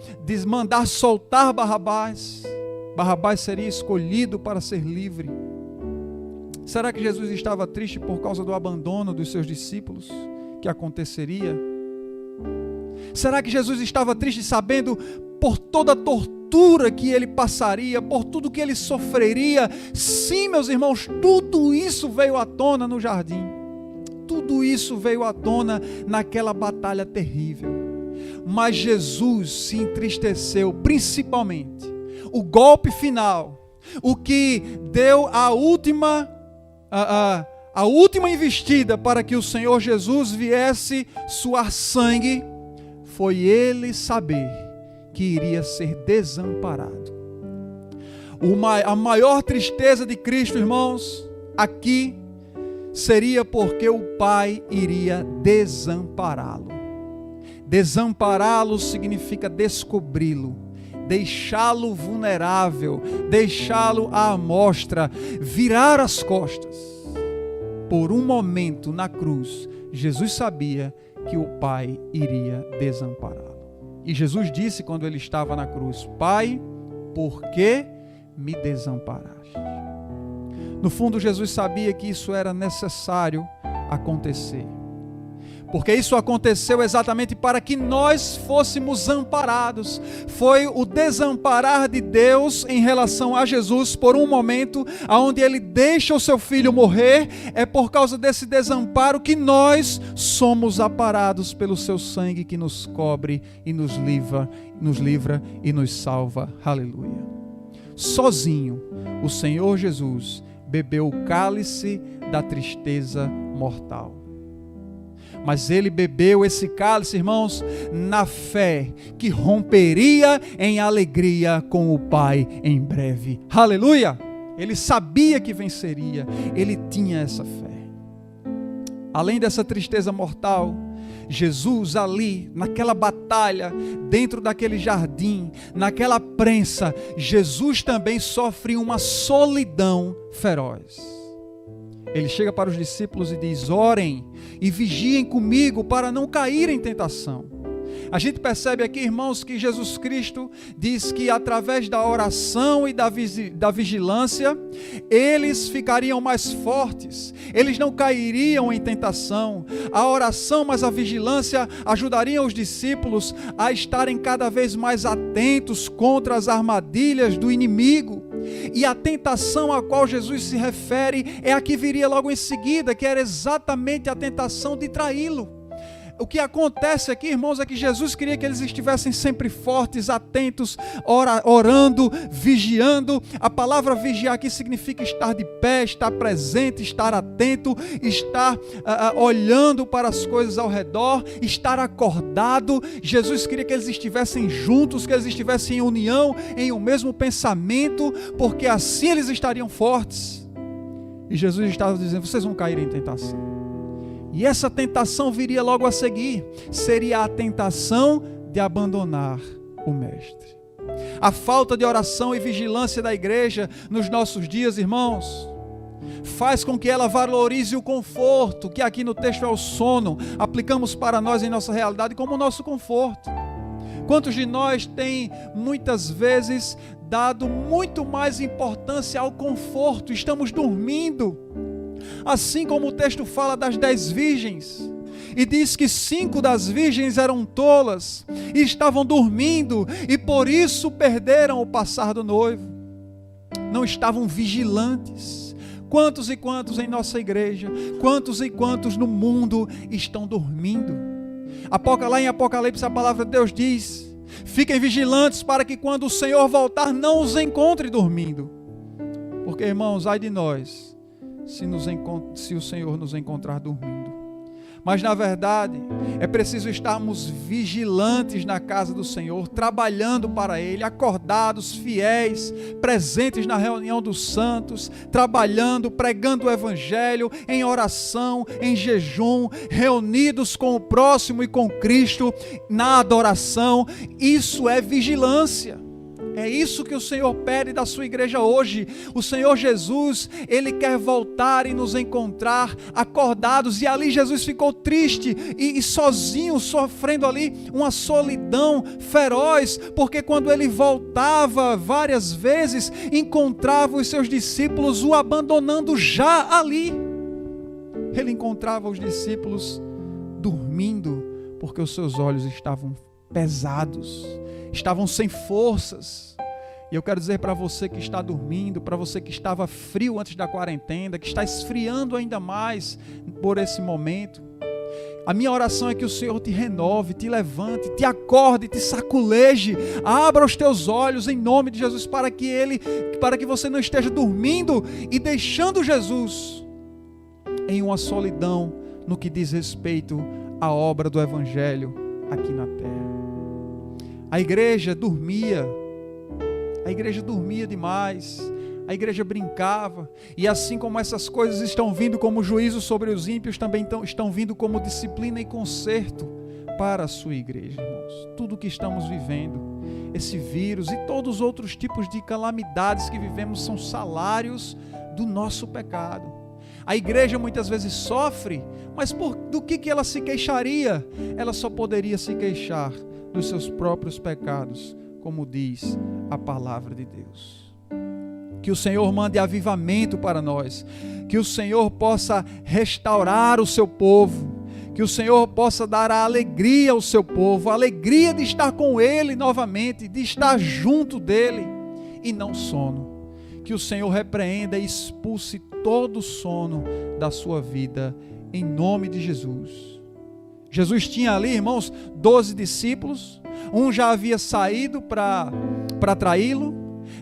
A: mandar soltar Barrabás? Barrabás seria escolhido para ser livre. Será que Jesus estava triste por causa do abandono dos seus discípulos que aconteceria? Será que Jesus estava triste sabendo por toda a tortura que ele passaria, por tudo que ele sofreria? Sim, meus irmãos, tudo isso veio à tona no jardim. Tudo isso veio à tona naquela batalha terrível. Mas Jesus se entristeceu, principalmente o golpe final, o que deu a última investida para que o Senhor Jesus viesse suar sangue, foi ele saber que iria ser desamparado. A maior tristeza de Cristo, irmãos, aqui seria porque o Pai iria desampará-lo. Desampará-lo significa descobri-lo, deixá-lo vulnerável, deixá-lo à amostra, virar as costas. Por um momento na cruz, Jesus sabia que o Pai iria desampará-lo. E Jesus disse quando ele estava na cruz: Pai, por que me desamparaste? No fundo, Jesus sabia que isso era necessário acontecer. Porque isso aconteceu exatamente para que nós fôssemos amparados. Foi o desamparar de Deus em relação a Jesus por um momento, onde ele deixa o seu filho morrer. É por causa desse desamparo que nós somos aparados pelo seu sangue, que nos cobre e nos livra e nos salva. Aleluia. Sozinho, o Senhor Jesus bebeu o cálice da tristeza mortal. Mas ele bebeu esse cálice, irmãos, na fé que romperia em alegria com o Pai em breve. Aleluia! Ele sabia que venceria, ele tinha essa fé. Além dessa tristeza mortal, Jesus ali, naquela batalha, dentro daquele jardim, naquela prensa, Jesus também sofre uma solidão feroz. Ele chega para os discípulos e diz: orem e vigiem comigo para não cair em tentação. A gente percebe aqui, irmãos, que Jesus Cristo diz que através da oração e da vigilância, eles ficariam mais fortes, eles não cairiam em tentação. A oração mais a vigilância ajudariam os discípulos a estarem cada vez mais atentos contra as armadilhas do inimigo. E a tentação a qual Jesus se refere é a que viria logo em seguida, que era exatamente a tentação de traí-lo. O que acontece aqui, irmãos, é que Jesus queria que eles estivessem sempre fortes, atentos, orando, vigiando. A palavra vigiar aqui significa estar de pé, estar presente, estar atento, estar olhando para as coisas ao redor, estar acordado. Jesus queria que eles estivessem juntos, que eles estivessem em união, em um mesmo pensamento, porque assim eles estariam fortes. E Jesus estava dizendo, vocês vão cair em tentação. E essa tentação viria logo a seguir, seria a tentação de abandonar o Mestre. A falta de oração e vigilância da igreja nos nossos dias, irmãos, faz com que ela valorize o conforto, que aqui no texto é o sono, aplicamos para nós em nossa realidade como o nosso conforto. Quantos de nós têm muitas vezes dado muito mais importância ao conforto, estamos dormindo, assim como o texto fala das 10 virgens, e diz que 5 das virgens eram tolas, e estavam dormindo, e por isso perderam o passar do noivo, não estavam vigilantes. Quantos e quantos em nossa igreja, quantos e quantos no mundo estão dormindo? Lá em Apocalipse a palavra de Deus diz, fiquem vigilantes para que quando o Senhor voltar não os encontre dormindo, porque irmãos, ai de nós, se o Senhor nos encontrar dormindo. Mas na verdade, é preciso estarmos vigilantes na casa do Senhor, trabalhando para Ele, acordados, fiéis, presentes na reunião dos santos, trabalhando, pregando o Evangelho, em oração, em jejum, reunidos com o próximo e com Cristo, na adoração. Isso é vigilância. É isso que o Senhor pede da sua igreja hoje. O Senhor Jesus, Ele quer voltar e nos encontrar acordados. E ali Jesus ficou triste e sozinho, sofrendo ali uma solidão feroz, porque quando Ele voltava várias vezes, encontrava os seus discípulos o abandonando já ali. Ele encontrava os discípulos dormindo, porque os seus olhos estavam pesados, estavam sem forças. E eu quero dizer para você que está dormindo, para você que estava frio antes da quarentena, que está esfriando ainda mais por esse momento, a minha oração é que o Senhor te renove, te levante, te acorde, te saculeje, abra os teus olhos em nome de Jesus, para que você não esteja dormindo e deixando Jesus em uma solidão no que diz respeito à obra do Evangelho aqui na terra. A igreja dormia demais, a igreja brincava, e assim como essas coisas estão vindo como juízo sobre os ímpios, também estão vindo como disciplina e conserto para a sua igreja, irmãos. Tudo que estamos vivendo, esse vírus e todos os outros tipos de calamidades que vivemos são salários do nosso pecado. A igreja muitas vezes sofre, mas do que ela se queixaria? Ela só poderia se queixar dos seus próprios pecados, como diz a palavra de Deus. Que o Senhor mande avivamento para nós, que o Senhor possa restaurar o seu povo, que o Senhor possa dar a alegria ao seu povo, a alegria de estar com Ele novamente, de estar junto dEle, e não sono. Que o Senhor repreenda e expulse todo sono da sua vida, em nome de Jesus. Jesus tinha ali, irmãos, 12 discípulos, um já havia saído para traí-lo.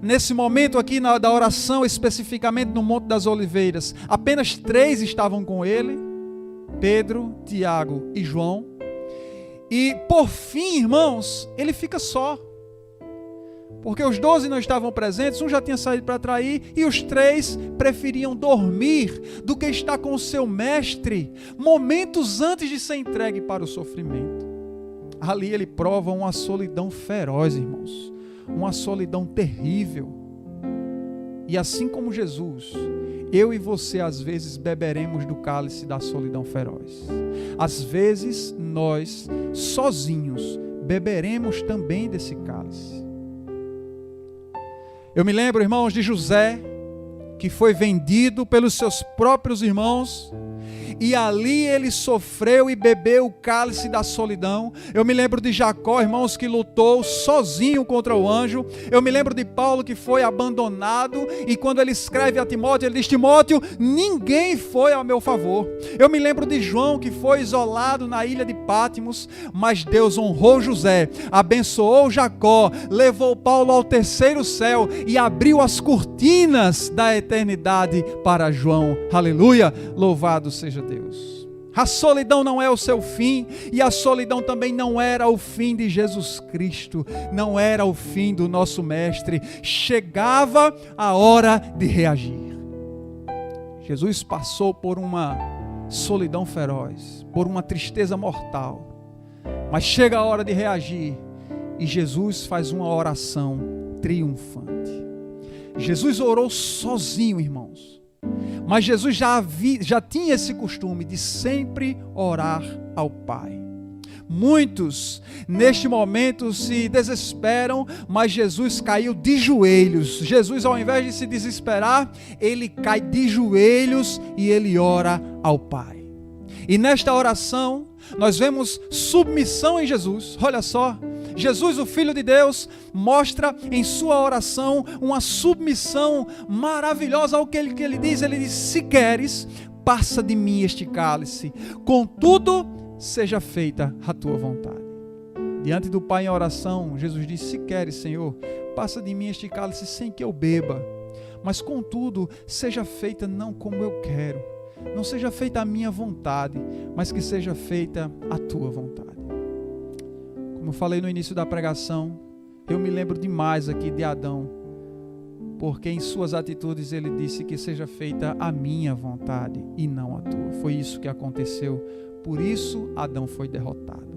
A: Nesse momento aqui da oração, especificamente no Monte das Oliveiras, apenas 3 estavam com ele, Pedro, Tiago e João. E por fim, irmãos, ele fica só, porque os 12 não estavam presentes, um já tinha saído para trair, e os 3 preferiam dormir do que estar com o seu mestre, momentos antes de ser entregue para o sofrimento. Ali ele prova uma solidão feroz, irmãos, uma solidão terrível. E assim como Jesus, eu e você às vezes beberemos do cálice da solidão feroz. Às vezes nós, sozinhos, beberemos também desse cálice. Eu me lembro, irmãos, de José, que foi vendido pelos seus próprios irmãos, e ali ele sofreu e bebeu o cálice da solidão. Eu me lembro de Jacó, irmãos, que lutou sozinho contra o anjo. Eu me lembro de Paulo, que foi abandonado, e quando ele escreve a Timóteo, ele diz: Timóteo, ninguém foi ao meu favor. Eu me lembro de João, que foi isolado na ilha de Pátimos, mas Deus honrou José, abençoou Jacó, levou Paulo ao terceiro céu e abriu as cortinas da eternidade para João. Aleluia, louvado seja Deus. A solidão não é o seu fim, e a solidão também não era o fim de Jesus Cristo, não era o fim do nosso mestre. Chegava a hora de reagir. Jesus passou por uma solidão feroz, por uma tristeza mortal, mas chega a hora de reagir, e Jesus faz uma oração triunfante. Jesus orou sozinho, irmãos, mas Jesus já tinha esse costume de sempre orar ao Pai. Muitos neste momento se desesperam, mas Jesus caiu de joelhos. Jesus, ao invés de se desesperar, ele cai de joelhos e ele ora ao Pai. E nesta oração nós vemos submissão em Jesus. Olha só, Jesus, o Filho de Deus, mostra em sua oração uma submissão maravilhosa ao que ele diz. Ele diz: se queres, passa de mim este cálice, contudo, seja feita a tua vontade. Diante do Pai em oração, Jesus diz: se queres, Senhor, passa de mim este cálice sem que eu beba, mas contudo, seja feita não como eu quero, não seja feita a minha vontade, mas que seja feita a tua vontade. Como eu falei no início da pregação, eu me lembro demais aqui de Adão, porque em suas atitudes ele disse que seja feita a minha vontade e não a tua. Foi isso que aconteceu, por isso Adão foi derrotado.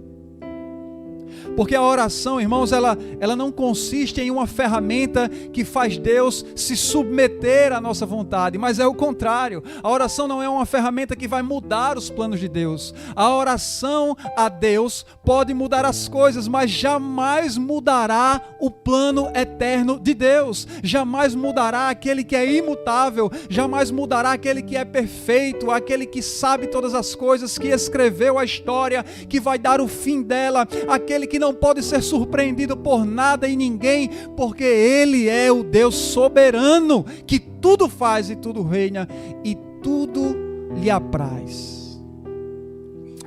A: Porque a oração, irmãos, ela não consiste em uma ferramenta que faz Deus se submeter à nossa vontade, mas é o contrário. A oração não é uma ferramenta que vai mudar os planos de Deus. A oração a Deus pode mudar as coisas, mas jamais mudará o plano eterno de Deus. Jamais mudará aquele que é imutável, jamais mudará aquele que é perfeito, aquele que sabe todas as coisas, que escreveu a história, que vai dar o fim dela, aquele que não pode ser surpreendido por nada e ninguém, porque Ele é o Deus soberano, que tudo faz e tudo reina e tudo lhe apraz.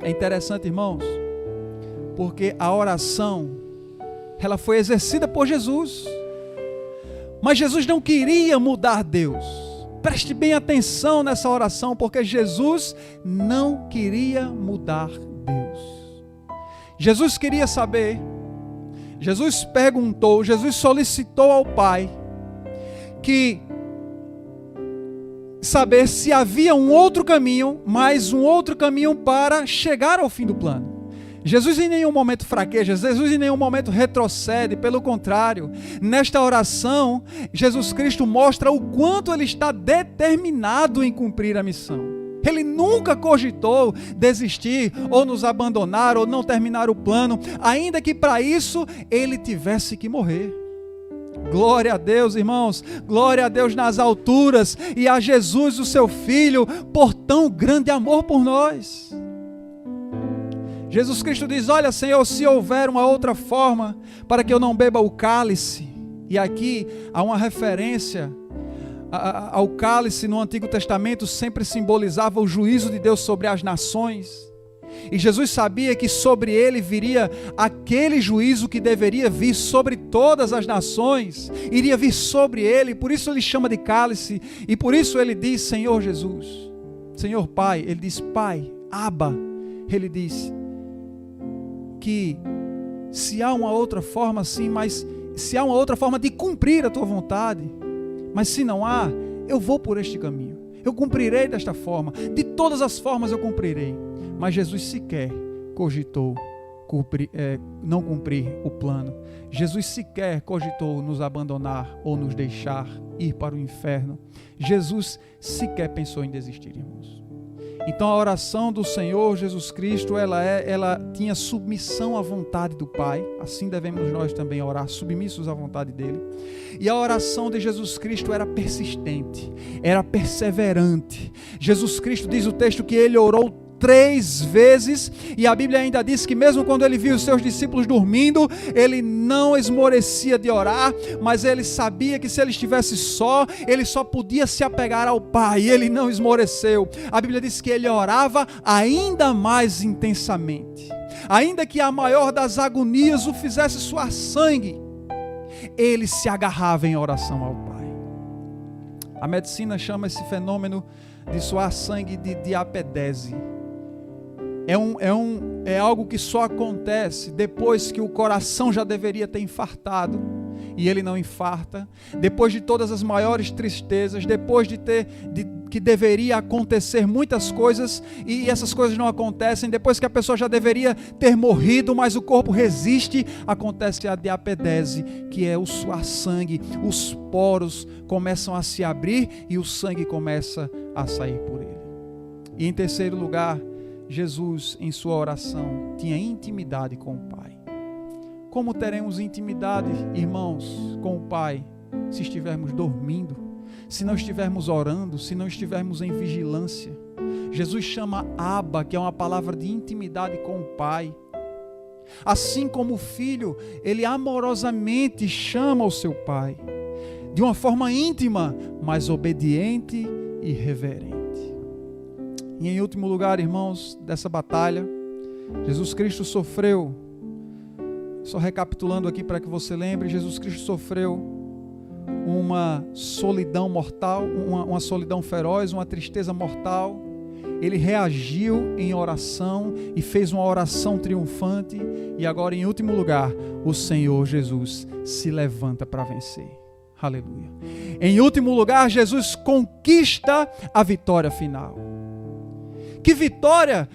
A: É interessante, irmãos, porque a oração, ela foi exercida por Jesus, mas Jesus não queria mudar Deus. Preste bem atenção nessa oração, porque Jesus não queria mudar Deus. Jesus queria saber, Jesus perguntou, Jesus solicitou ao Pai que saber se havia um outro caminho, mais um outro caminho para chegar ao fim do plano. Jesus em nenhum momento fraqueja, Jesus em nenhum momento retrocede, pelo contrário, nesta oração, Jesus Cristo mostra o quanto Ele está determinado em cumprir a missão. Ele nunca cogitou desistir, ou nos abandonar, ou não terminar o plano, ainda que para isso Ele tivesse que morrer. Glória a Deus, irmãos, glória a Deus nas alturas, e a Jesus, o seu Filho, por tão grande amor por nós. Jesus Cristo diz: olha, Senhor, se houver uma outra forma para que eu não beba o cálice, e aqui há uma referência ao cálice no Antigo Testamento, sempre simbolizava o juízo de Deus sobre as nações, e Jesus sabia que sobre ele viria aquele juízo que deveria vir sobre todas as nações, iria vir sobre ele, por isso ele chama de cálice, e por isso ele diz: Senhor Jesus, Senhor Pai, ele diz Pai, Abba, ele diz que se há uma outra forma, sim, mas se há uma outra forma de cumprir a tua vontade, mas se não há, eu vou por este caminho, eu cumprirei desta forma, de todas as formas eu cumprirei. Mas Jesus sequer cogitou não cumprir o plano. Jesus sequer cogitou nos abandonar ou nos deixar ir para o inferno. Jesus sequer pensou em desistir, irmãos. Então a oração do Senhor Jesus Cristo, ela tinha submissão à vontade do Pai. Assim devemos nós também orar, submissos à vontade dele. E a oração de Jesus Cristo era persistente, era perseverante. Jesus Cristo, diz o texto, que ele orou 3 vezes, e a Bíblia ainda diz que mesmo quando ele viu os seus discípulos dormindo, ele não esmorecia de orar, mas ele sabia que se ele estivesse só, ele só podia se apegar ao Pai, e ele não esmoreceu. A Bíblia diz que ele orava ainda mais intensamente, ainda que a maior das agonias o fizesse suar sangue, ele se agarrava em oração ao Pai. A medicina chama esse fenômeno de suar sangue de diapedese. É algo que só acontece depois que o coração já deveria ter infartado e ele não infarta, depois de todas as maiores tristezas, depois que deveria acontecer muitas coisas e essas coisas não acontecem, depois que a pessoa já deveria ter morrido, mas o corpo resiste, acontece a diapedese, que é o suar sangue, os poros começam a se abrir e o sangue começa a sair por ele. E em terceiro lugar, Jesus, em sua oração, tinha intimidade com o Pai. Como teremos intimidade, irmãos, com o Pai, se estivermos dormindo, se não estivermos orando, se não estivermos em vigilância? Jesus chama Abba, que é uma palavra de intimidade com o Pai. Assim como o filho, ele amorosamente chama o seu Pai, de uma forma íntima, mas obediente e reverente. E em último lugar, irmãos, dessa batalha, Jesus Cristo sofreu, só recapitulando aqui para que você lembre, Jesus Cristo sofreu uma solidão mortal, uma solidão feroz, uma tristeza mortal. Ele reagiu em oração e fez uma oração triunfante. E agora, em último lugar, o Senhor Jesus se levanta para vencer. Aleluia. Em último lugar, Jesus conquista a vitória final. Que vitória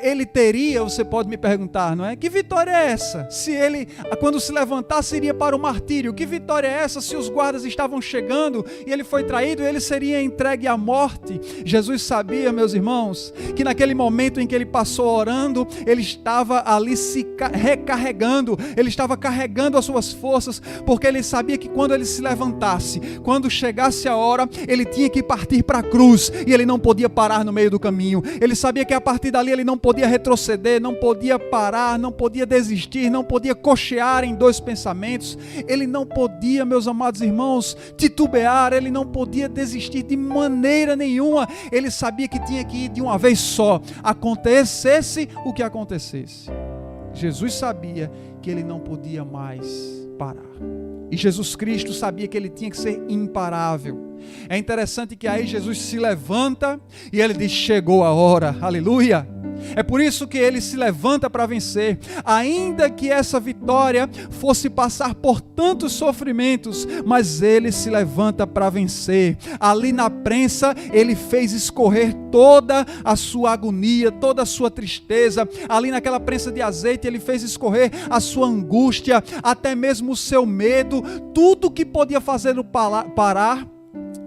A: ele teria, você pode me perguntar, não é? Que vitória é essa? Se ele, quando se levantasse, iria para o martírio. Que vitória é essa se os guardas estavam chegando e ele foi traído e ele seria entregue à morte? Jesus sabia, meus irmãos, que naquele momento em que ele passou orando, ele estava ali se recarregando, ele estava carregando as suas forças, porque ele sabia que quando ele se levantasse, quando chegasse a hora, ele tinha que partir para a cruz e ele não podia parar no meio do caminho. Ele sabia que a partir dali ele não podia retroceder, não podia parar, não podia desistir, não podia cochear em 2 pensamentos. Ele não podia, meus amados irmãos, titubear, ele não podia desistir de maneira nenhuma. Ele sabia que tinha que ir de uma vez só, acontecesse o que acontecesse. Jesus sabia que ele não podia mais parar. E Jesus Cristo sabia que ele tinha que ser imparável. É interessante que aí Jesus se levanta e ele diz: chegou a hora, aleluia. É por isso que ele se levanta para vencer, ainda que essa vitória fosse passar por tantos sofrimentos, mas ele se levanta para vencer. Ali na prensa ele fez escorrer toda a sua agonia, toda a sua tristeza. Ali naquela prensa de azeite ele fez escorrer a sua angústia, até mesmo o seu medo. Tudo que podia fazê-lo parar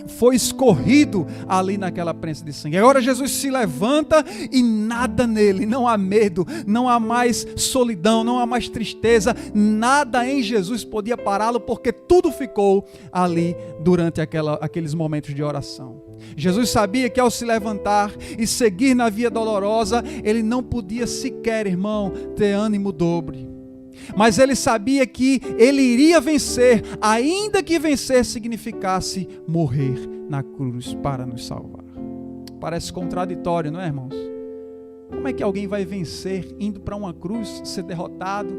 A: foi escorrido ali naquela prensa de sangue. Agora Jesus se levanta e nada nele, não há medo, não há mais solidão, não há mais tristeza, nada em Jesus podia pará-lo, porque tudo ficou ali durante aqueles momentos de oração. Jesus sabia que ao se levantar e seguir na via dolorosa, ele não podia sequer, irmão, ter ânimo dobre. Mas ele sabia que ele iria vencer, ainda que vencer significasse morrer na cruz para nos salvar. Parece contraditório, não é, irmãos? Como é que alguém vai vencer indo para uma cruz, ser derrotado,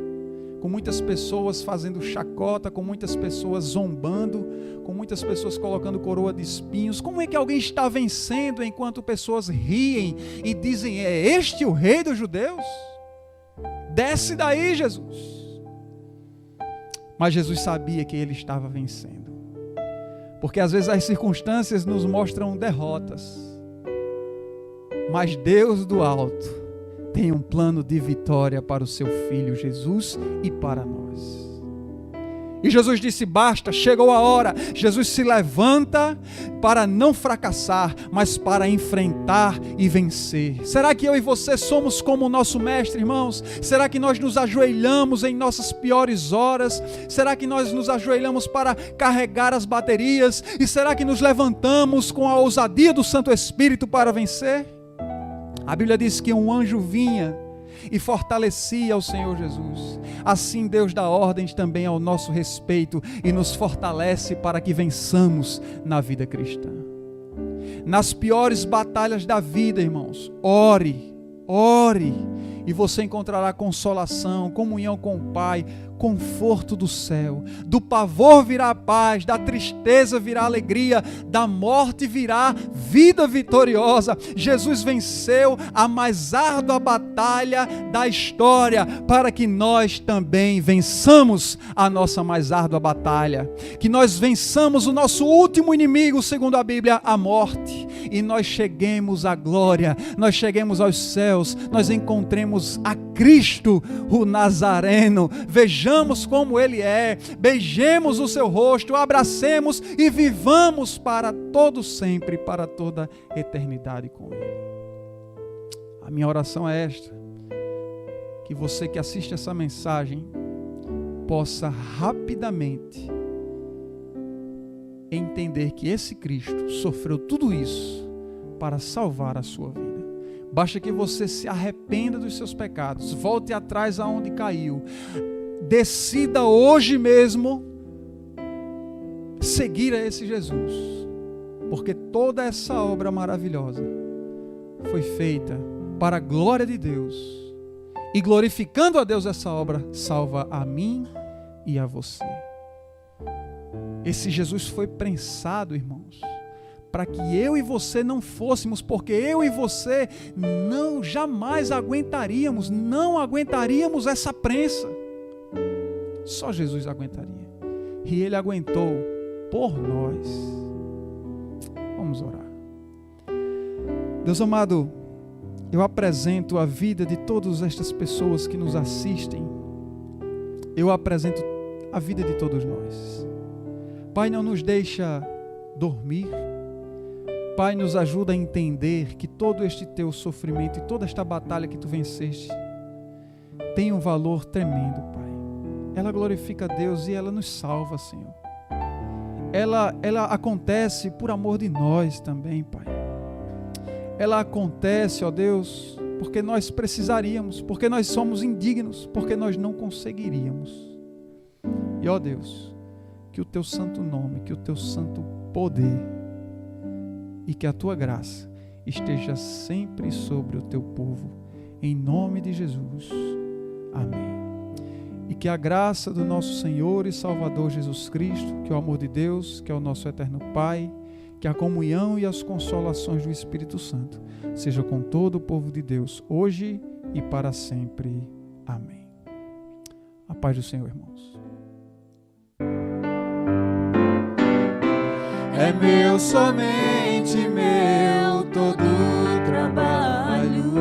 A: com muitas pessoas fazendo chacota, com muitas pessoas zombando, com muitas pessoas colocando coroa de espinhos? Como é que alguém está vencendo enquanto pessoas riem e dizem: é este o rei dos judeus? Desce daí, Jesus. Mas Jesus sabia que ele estava vencendo. Porque às vezes as circunstâncias nos mostram derrotas. Mas Deus do alto tem um plano de vitória para o seu Filho Jesus e para nós. E Jesus disse: basta, chegou a hora. Jesus se levanta para não fracassar, mas para enfrentar e vencer. Será que eu e você somos como o nosso mestre, irmãos? Será que nós nos ajoelhamos em nossas piores horas? Será que nós nos ajoelhamos para carregar as baterias? E será que nos levantamos com a ousadia do Santo Espírito para vencer? A Bíblia diz que um anjo vinha e fortalecia o Senhor Jesus. Assim Deus dá ordens também ao nosso respeito e nos fortalece para que vençamos na vida cristã. Nas piores batalhas da vida, irmãos, ore, e você encontrará consolação, comunhão com o Pai, conforto do céu. Do pavor virá a paz, da tristeza virá a alegria, da morte virá vida vitoriosa. Jesus venceu a mais árdua batalha da história para que nós também vençamos a nossa mais árdua batalha. Que nós vençamos o nosso último inimigo, segundo a Bíblia, a morte. E nós cheguemos à glória, nós cheguemos aos céus, nós encontremos a Cristo, o Nazareno. Vejamos como Ele é, beijemos o seu rosto, abracemos e vivamos para todo sempre, para toda eternidade com Ele. A minha oração é esta: que você que assiste essa mensagem possa rapidamente entender que esse Cristo sofreu tudo isso para salvar a sua vida. Basta que você se arrependa dos seus pecados, volte atrás aonde caiu, decida hoje mesmo seguir a esse Jesus, porque toda essa obra maravilhosa foi feita para a glória de Deus, e glorificando a Deus, essa obra salva a mim e a você. Esse Jesus foi prensado, irmãos, para que eu e você não fôssemos, porque eu e você jamais aguentaríamos, não aguentaríamos essa prensa. Só Jesus aguentaria. E Ele aguentou por nós. Vamos orar. Deus amado, eu apresento a vida de todas estas pessoas que nos assistem. Eu apresento a vida de todos nós. Pai, não nos deixa dormir. Pai, nos ajuda a entender que todo este teu sofrimento e toda esta batalha que tu venceste tem um valor tremendo, Pai. Ela glorifica a Deus e ela nos salva, Senhor. Ela acontece por amor de nós também, Pai. Ela acontece, ó Deus, porque nós precisaríamos, porque nós somos indignos, porque nós não conseguiríamos. E, ó Deus, que o teu santo nome, que o teu santo poder e que a tua graça esteja sempre sobre o teu povo, em nome de Jesus. Amém. E que a graça do nosso Senhor e Salvador Jesus Cristo, que o amor de Deus, que é o nosso eterno Pai, que a comunhão e as consolações do Espírito Santo seja com todo o povo de Deus, hoje e para sempre. Amém. A paz do Senhor, irmãos.
C: É meu, somente meu, todo o trabalho,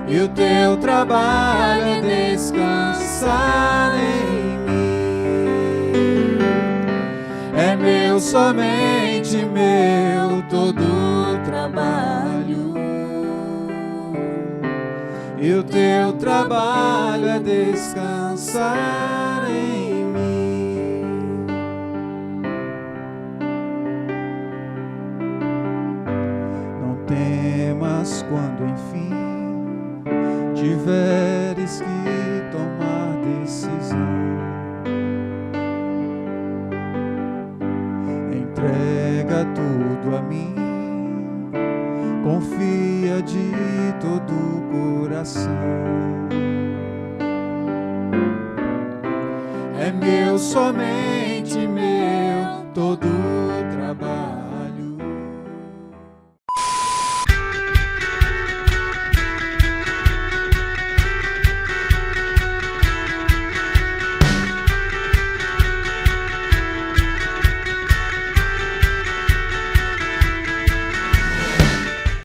C: e o teu trabalho é descansar em mim. É meu, somente meu, todo o trabalho, e o teu trabalho é descansar em mim. Temas quando enfim tiveres que tomar decisão. Entrega tudo a mim, confia de todo o coração. É meu, somente meu, todo